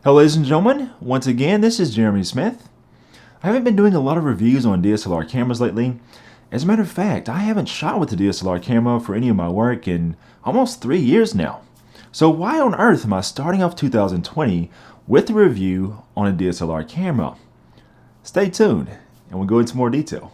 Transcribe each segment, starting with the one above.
Hello ladies and gentlemen, once again this is Jeremy Smith. I haven't been doing a lot of reviews on DSLR cameras lately. As a matter of fact, I haven't shot with the DSLR camera for any of my work in almost 3 years now. So why on earth am I starting off 2020 with a review on a DSLR camera? Stay tuned and we'll go into more detail.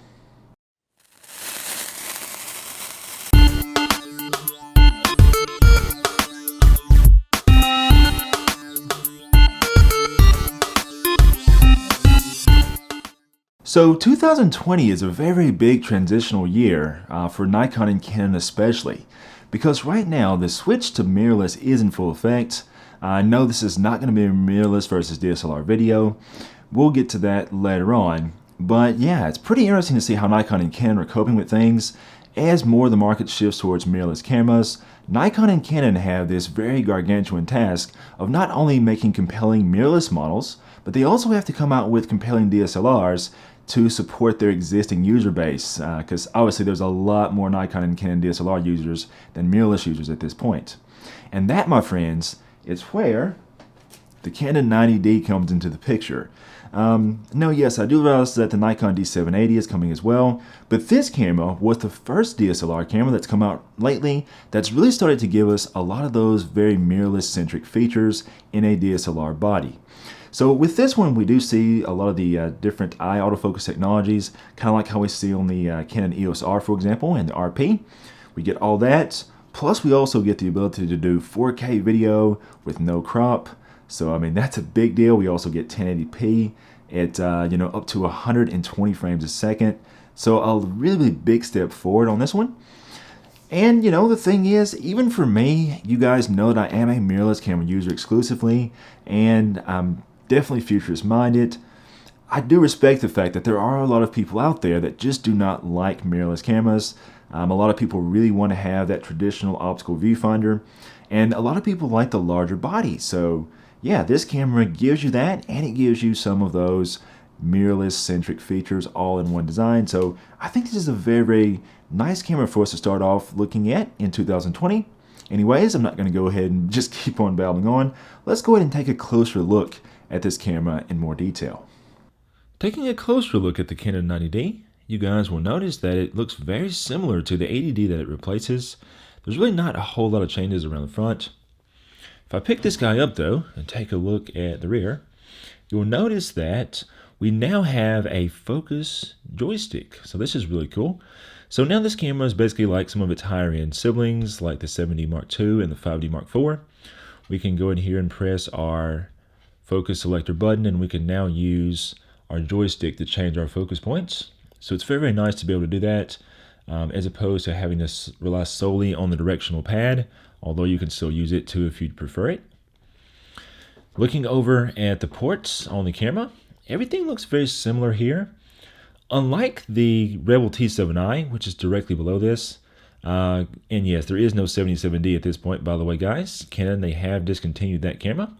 So 2020 is a very big transitional year for Nikon and Canon especially, because right now the switch to mirrorless is in full effect. I know this is not going to be a mirrorless versus DSLR video. We'll get to that later on. But yeah, it's pretty interesting to see how Nikon and Canon are coping with things. As more of the market shifts towards mirrorless cameras, Nikon and Canon have this very gargantuan task of not only making compelling mirrorless models, but they also have to come out with compelling DSLRs to support their existing user base, because obviously there's a lot more Nikon and Canon DSLR users than mirrorless users at this point. And that, my friends, is where the Canon 90D comes into the picture. Yes, I do realize that the Nikon D780 is coming as well, but this camera was the first DSLR camera that's come out lately that's really started to give us a lot of those very mirrorless-centric features in a DSLR body. So with this one, we do see a lot of the different eye autofocus technologies, kind of like how we see on the Canon EOS R, for example, and the RP. We get all that, plus we also get the ability to do 4K video with no crop. So I mean, that's a big deal. We also get 1080p at up to 120 frames a second. So a really big step forward on this one. And the thing is, even for me, you guys know that I am a mirrorless camera user exclusively, and I'm definitely futurist minded. I do respect the fact that there are a lot of people out there that just do not like mirrorless cameras. A lot of people really want to have that traditional optical viewfinder, and a lot of people like the larger body. So yeah, this camera gives you that, and it gives you some of those mirrorless centric features all in one design. So I think this is a very nice camera for us to start off looking at in 2020. Anyways, I'm not going to go ahead and just keep on babbling on. Let's go ahead and take a closer look at this camera in more detail. Taking a closer look at the Canon 90D, you guys will notice that it looks very similar to the 80D that it replaces. There's really not a whole lot of changes around the front. If I pick this guy up though and take a look at the rear, you'll notice that we now have a focus joystick. So this is really cool. So now this camera is basically like some of its higher end siblings, like the 7D Mark II and the 5D Mark IV. We can go in here and press our focus selector button, and we can now use our joystick to change our focus points. So it's very nice to be able to do that, as opposed to having to rely solely on the directional pad, although you can still use it too if you'd prefer it. Looking over at the ports on the camera, everything looks very similar here. Unlike the Rebel T7i, which is directly below this, and yes, there is no 77D at this point, by the way, guys. Canon, they have discontinued that camera.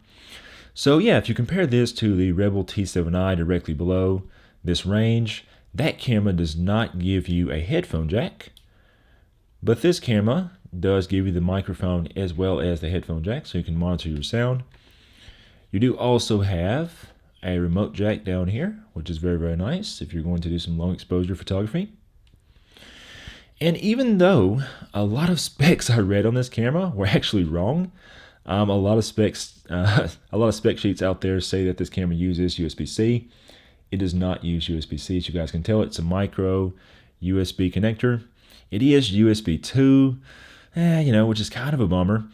So yeah, if you compare this to the Rebel T7i directly below this range, that camera does not give you a headphone jack, but this camera does give you the microphone as well as the headphone jack, so you can monitor your sound. You do also have a remote jack down here, which is very nice if you're going to do some long exposure photography. And even though a lot of specs I read on this camera were actually wrong, a lot of spec sheets out there say that this camera uses USB-C. It does not use USB-C, as you guys can tell. It's a micro USB connector. It is USB 2, which is kind of a bummer.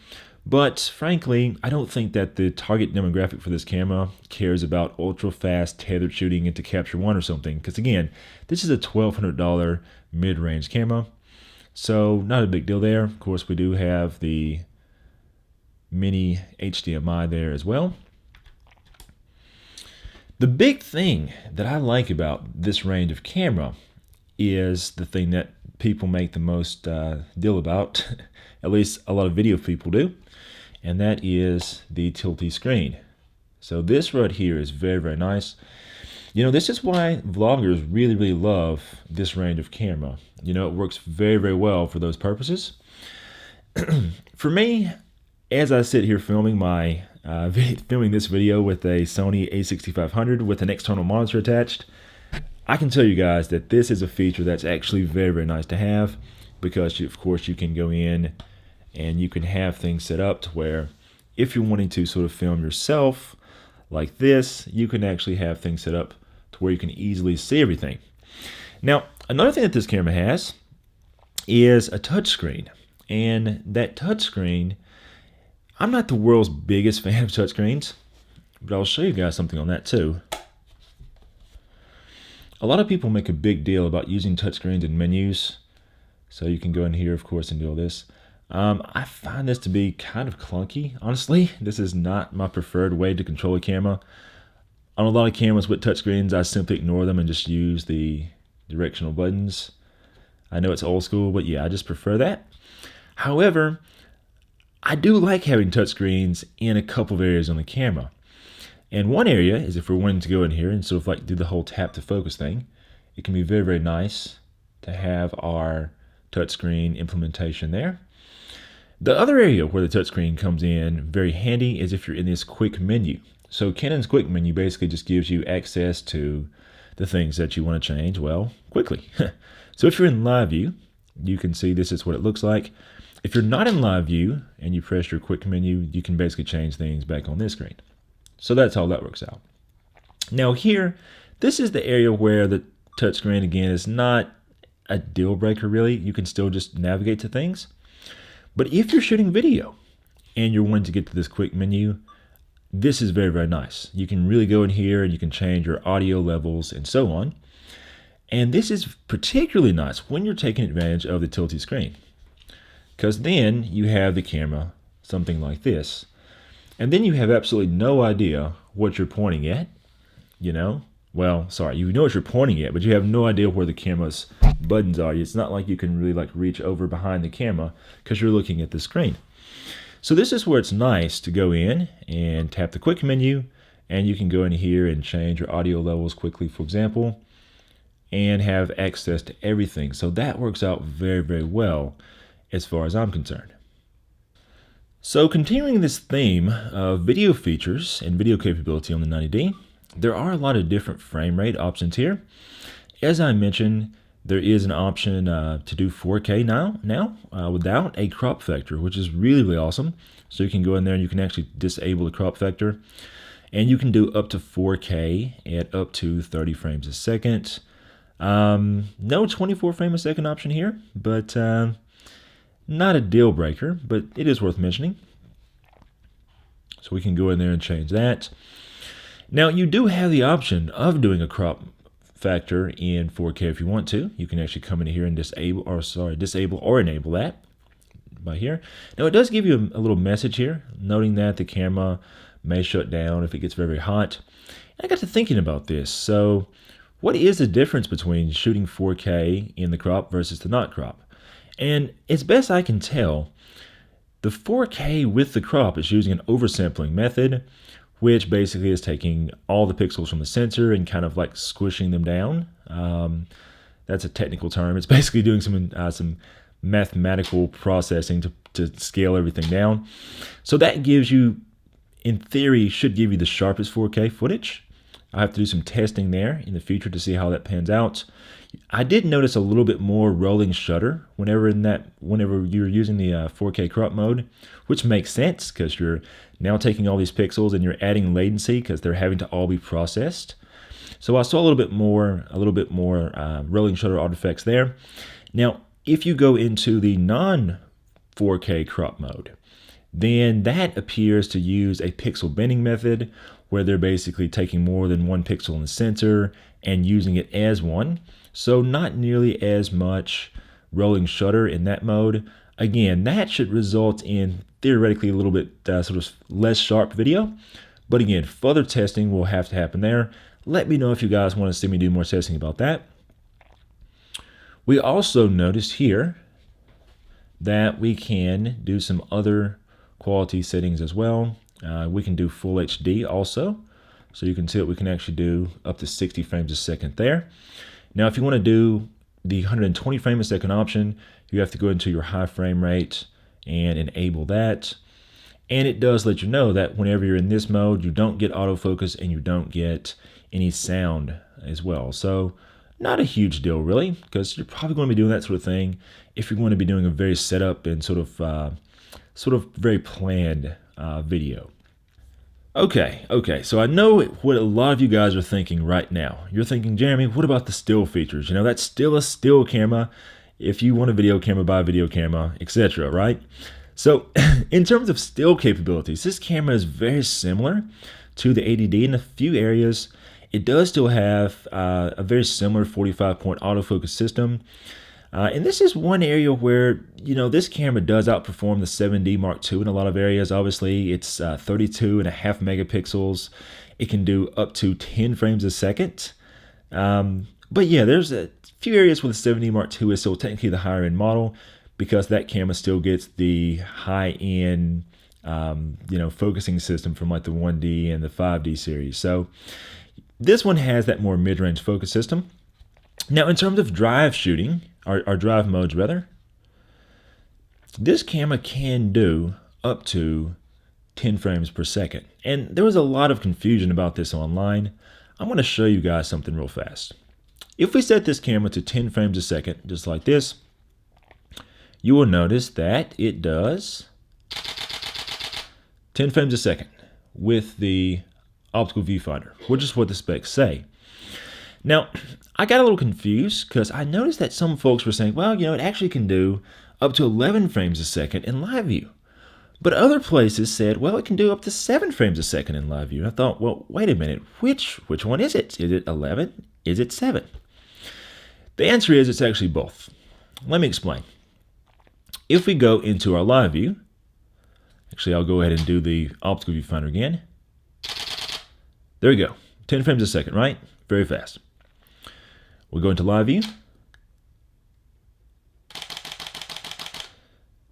But frankly, I don't think that the target demographic for this camera cares about ultra-fast tethered shooting into Capture One or something. Because again, this is a $1,200 mid-range camera. So not a big deal there. Of course, we do have the mini HDMI there as well. The big thing that I like about this range of camera is the thing that people make the most deal about, at least a lot of video people do, and that is the tilty screen. So this right here is very nice. This is why vloggers really love this range of camera. It works very well for those purposes. For me, as I sit here filming my filming this video with a Sony a6500 with an external monitor attached. I can tell you guys that this is a feature that's actually very, very nice to have, because of course you can go in and you can have things set up to where if you're wanting to sort of film yourself like this, you can actually have things set up to where you can easily see everything. Now, another thing that this camera has is a touchscreen, and that touchscreen, I'm not the world's biggest fan of touchscreens, but I'll show you guys something on that too. A lot of people make a big deal about using touchscreens in menus, so you can go in here, of course, and do all this. I find this to be kind of clunky, honestly. This is not my preferred way to control a camera. On a lot of cameras with touchscreens, I simply ignore them and just use the directional buttons. I know it's old school, but yeah, I just prefer that. However, I do like having touchscreens in a couple of areas on the camera. And one area is if we're wanting to go in here and sort of like do the whole tap to focus thing. It can be very, very nice to have our touchscreen implementation there. The other area where the touchscreen comes in very handy is if you're in this quick menu. So Canon's quick menu basically just gives you access to the things that you want to change, well, quickly. So if you're in live view, you can see this is what it looks like. If you're not in live view and you press your quick menu, you can basically change things back on this screen. So that's how that works out. Now here, this is the area where the touchscreen, again, is not a deal breaker really. You can still just navigate to things. But if you're shooting video and you're wanting to get to this quick menu, this is very, very nice. You can really go in here and you can change your audio levels and so on. And this is particularly nice when you're taking advantage of the tilty screen, because then you have the camera something like this. And then you have absolutely no idea what you're pointing at, you know? Well, sorry, you know what you're pointing at, but you have no idea where the camera's buttons are. It's not like you can really like reach over behind the camera because you're looking at the screen. So this is where it's nice to go in and tap the quick menu, and you can go in here and change your audio levels quickly, for example, and have access to everything. So that works out very, very well as far as I'm concerned. So continuing this theme of video features and video capability on the 90D, there are a lot of different frame rate options here. As I mentioned, there is an option to do 4K now without a crop factor, which is really, really awesome. So you can go in there and you can actually disable the crop factor, and you can do up to 4K at up to 30 frames a second. No 24 frame a second option here, but not a deal breaker, but it is worth mentioning. So we can go in there and change that. Now you do have the option of doing a crop factor in 4K if you want to. You can actually come in here and disable or enable that by here. Now it does give you a little message here noting that the camera may shut down if it gets very, very hot. And I got to thinking about this. So what is the difference between shooting 4K in the crop versus the not crop? And as best I can tell, the 4K with the crop is using an oversampling method, which basically is taking all the pixels from the sensor and kind of like squishing them down. That's a technical term. It's basically doing some mathematical processing to scale everything down. So that gives you, in theory, should give you the sharpest 4K footage. I have to do some testing there in the future to see how that pans out. I did notice a little bit more rolling shutter whenever you're using the 4K crop mode, which makes sense because you're now taking all these pixels and you're adding latency because they're having to all be processed. So I saw a little bit more rolling shutter artifacts there. Now, if you go into the non 4K crop mode, then that appears to use a pixel bending method where they're basically taking more than one pixel in the sensor and using it as one. So not nearly as much rolling shutter in that mode. Again, that should result in theoretically a little bit sort of less sharp video. But again, further testing will have to happen there. Let me know if you guys want to see me do more testing about that. We also noticed here that we can do some other quality settings as well. We can do full HD also. So you can see that we can actually do up to 60 frames a second there. Now, if you want to do the 120 frame a second option, you have to go into your high frame rate and enable that. And it does let you know that whenever you're in this mode, you don't get autofocus and you don't get any sound as well. So not a huge deal really, because you're probably going to be doing that sort of thing if you're going to be doing a very setup and sort of very planned video. Okay, so I know what a lot of you guys are thinking right now. You're thinking, Jeremy, what about the still features? You know, that's still a still camera. If you want a video camera, buy a video camera, etc., right? So in terms of still capabilities, this camera is very similar to the 80D in a few areas. It does still have a very similar 45-point autofocus system. And this is one area where, you know, this camera does outperform the 7D Mark II in a lot of areas. Obviously, it's 32.5 megapixels. It can do up to 10 frames a second. But yeah, there's a few areas where the 7D Mark II is still technically the higher end model, because that camera still gets the high-end, focusing system from like the 1D and the 5D series. So this one has that more mid-range focus system. Now, in terms of drive shooting, or drive modes rather, this camera can do up to 10 frames per second. And there was a lot of confusion about this online. I'm going to show you guys something real fast. If we set this camera to 10 frames a second, just like this, you will notice that it does 10 frames a second with the optical viewfinder, which is what the specs say. Now, I got a little confused because I noticed that some folks were saying, well, you know, it actually can do up to 11 frames a second in live view. But other places said, well, it can do up to 7 frames a second in live view. And I thought, well, wait a minute, which one is it? Is it 11? Is it 7? The answer is it's actually both. Let me explain. If we go into our live view, actually, I'll go ahead and do the optical viewfinder again. There we go, 10 frames a second, right? Very fast. We'll go into live view.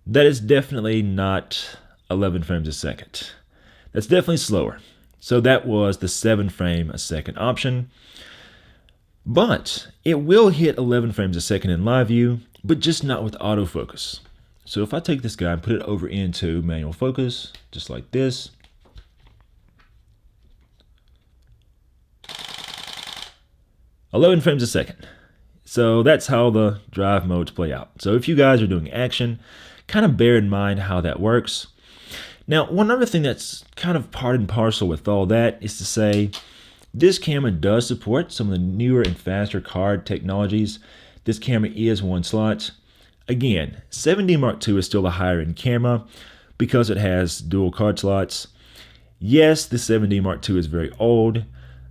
That is definitely not 11 frames a second. That's definitely slower. So that was the 7 frame a second option. But it will hit 11 frames a second in live view, but just not with autofocus. So if I take this guy and put it over into manual focus, just like this, $11 frames a second. So that's how the drive modes play out. So if you guys are doing action, kind of bear in mind how that works. Now, one other thing that's kind of part and parcel with all that is to say, this camera does support some of the newer and faster card technologies. This camera is one slot. Again, 7D Mark II is still a higher end camera because it has dual card slots. Yes, the 7D Mark II is very old.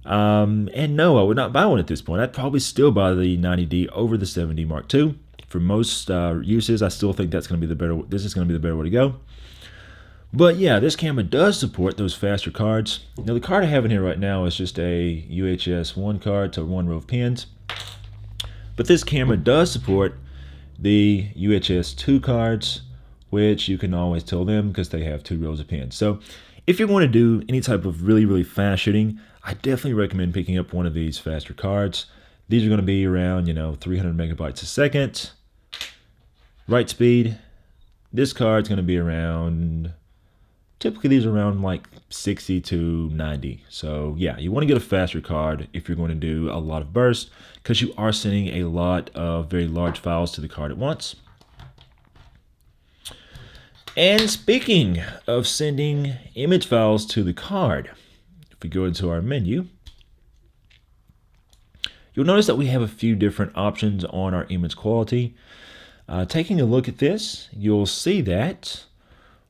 And no, I would not buy one at this point. I'd probably still buy the 90D over the 7D Mark II. For most uses, I still think this is going to be the better way to go. But yeah, this camera does support those faster cards. Now, the card I have in here right now is just a UHS 1 card to 1 row of pins. But this camera does support the UHS 2 cards, which you can always tell them because they have 2 rows of pins. So if you want to do any type of really, really fast shooting, I definitely recommend picking up one of these faster cards. These are going to be around, 300 megabytes a second. Write speed. This card's going to be around, typically these are around like 60 to 90. So yeah, you want to get a faster card if you're going to do a lot of bursts, because you are sending a lot of very large files to the card at once. And speaking of sending image files to the card, if we go into our menu, you'll notice that we have a few different options on our image quality. Taking a look at this, you'll see that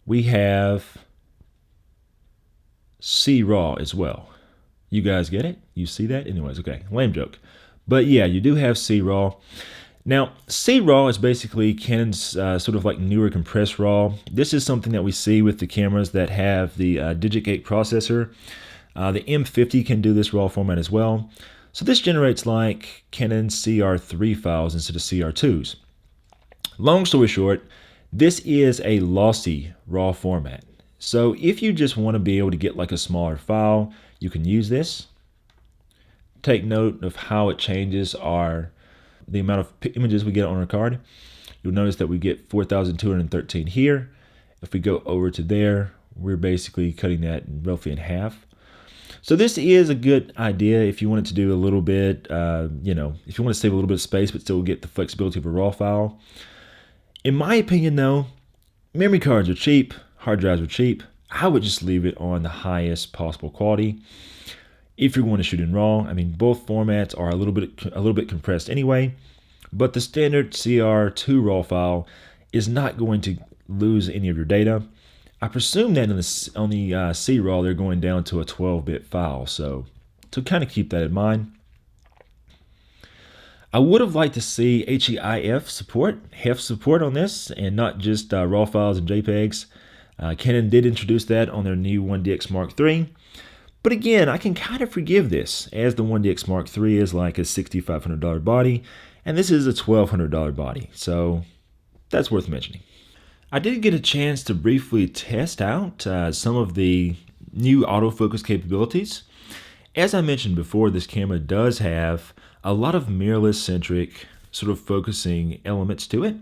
we have C-RAW as well. You guys get it? You see that? Anyways, okay, lame joke. But yeah, you do have C-RAW. Now, C-RAW is basically Canon's sort of like newer compressed RAW. This is something that we see with the cameras that have the Digit8 processor. The M50 can do this RAW format as well. So this generates like Canon CR3 files instead of CR2s. Long story short, this is a lossy RAW format. So if you just want to be able to get like a smaller file, you can use this. Take note of how it changes the amount of images we get on our card. You'll notice that we get 4,213 here. If we go over to there, we're basically cutting that roughly in half. So this is a good idea if you wanted to do a little bit, if you want to save a little bit of space but still get the flexibility of a RAW file. In my opinion though, memory cards are cheap, hard drives are cheap. I would just leave it on the highest possible quality. If you're going to shoot in RAW, I mean, both formats are a little bit compressed anyway, but the standard CR2 RAW file is not going to lose any of your data. I presume that on the C-RAW, they're going down to a 12-bit file, so to kind of keep that in mind. I would have liked to see HEIF support on this, and not just RAW files and JPEGs. Canon did introduce that on their new 1DX Mark III. But again, I can kind of forgive this, as the 1DX Mark III is like a $6,500 body, and this is a $1,200 body, so that's worth mentioning. I did get a chance to briefly test out some of the new autofocus capabilities. As I mentioned before, this camera does have a lot of mirrorless-centric sort of focusing elements to it.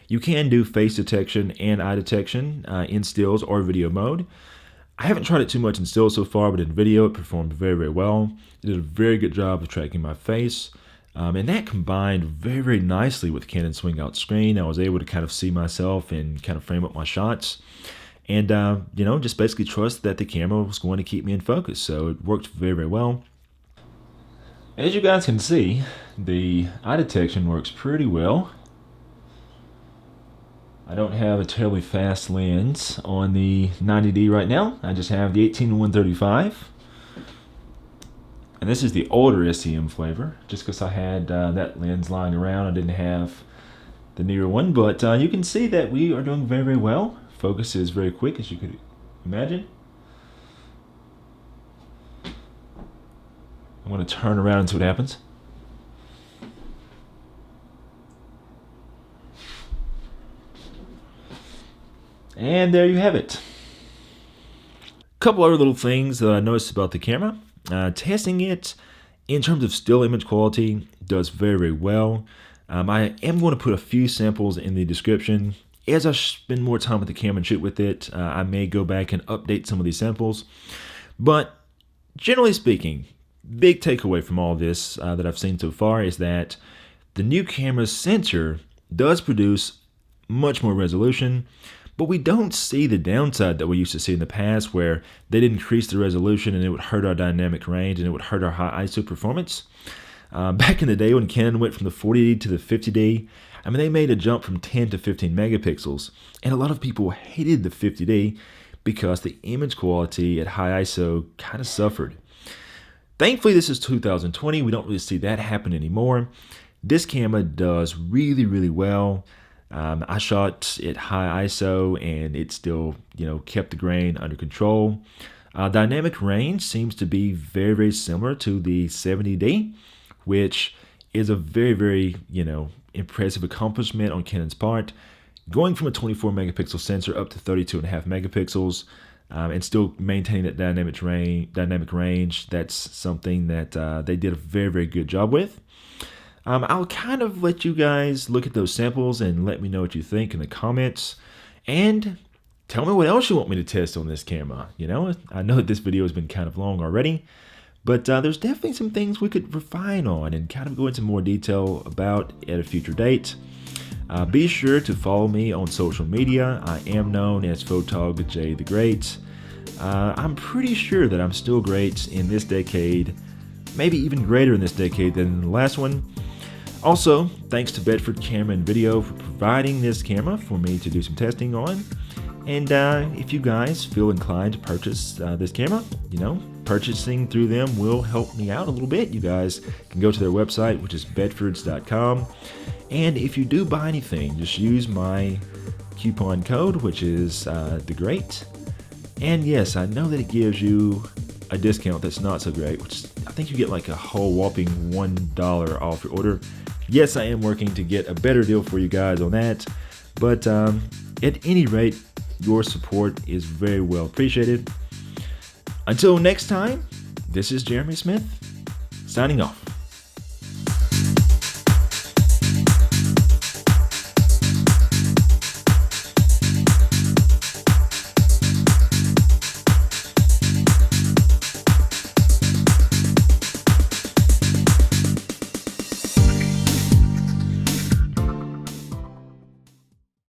You can do face detection and eye detection in stills or video mode. I haven't tried it too much in stills so far, but in video it performed very, very well. It did a very good job of tracking my face. And that combined very, very nicely with Canon swing out screen. I was able to kind of see myself and kind of frame up my shots. And, just basically trust that the camera was going to keep me in focus. So it worked very, very well. As you guys can see, the eye detection works pretty well. I don't have a terribly fast lens on the 90D right now. I just have the 18-135. And this is the older SEM flavor, just because I had that lens lying around. I didn't have the newer one, but you can see that we are doing very, very well. Focus is very quick, as you could imagine. I'm going to turn around and see what happens. And there you have it. A couple other little things that I noticed about the camera. Testing it in terms of still image quality does very, very well. I am going to put a few samples in the description. As I spend more time with the camera and shoot with it, I may go back and update some of these samples. But generally speaking, big takeaway from all this that I've seen so far is that the new camera's sensor does produce much more resolution. But we don't see the downside that we used to see in the past, where they'd increase the resolution and it would hurt our dynamic range and it would hurt our high ISO performance. Back in the day when Canon went from the 40D to the 50D, I mean, they made a jump from 10 to 15 megapixels. And a lot of people hated the 50D because the image quality at high ISO kind of suffered. Thankfully, this is 2020. We don't really see that happen anymore. This camera does really, really well. I shot at high ISO and it still, kept the grain under control. Dynamic range seems to be very, very similar to the 70D, which is a very, very, impressive accomplishment on Canon's part. Going from a 24 megapixel sensor up to 32.5 megapixels and still maintaining that dynamic range, that's something that they did a very, very good job with. I'll kind of let you guys look at those samples and let me know what you think in the comments. And tell me what else you want me to test on this camera. I know that this video has been kind of long already, but there's definitely some things we could refine on and kind of go into more detail about at a future date. Be sure to follow me on social media. I am known as Photog J the Great. I'm pretty sure that I'm still great in this decade, maybe even greater in this decade than the last one. Also, thanks to Bedford Camera and Video for providing this camera for me to do some testing on. And if you guys feel inclined to purchase this camera, purchasing through them will help me out a little bit. You guys can go to their website, which is bedfords.com. And if you do buy anything, just use my coupon code, which is the Great. And yes, I know that it gives you a discount that's not so great, which I think you get like a whole whopping $1 off your order. Yes, I am working to get a better deal for you guys on that, but at any rate, your support is very well appreciated. Until next time, this is Jeremy Smith, signing off.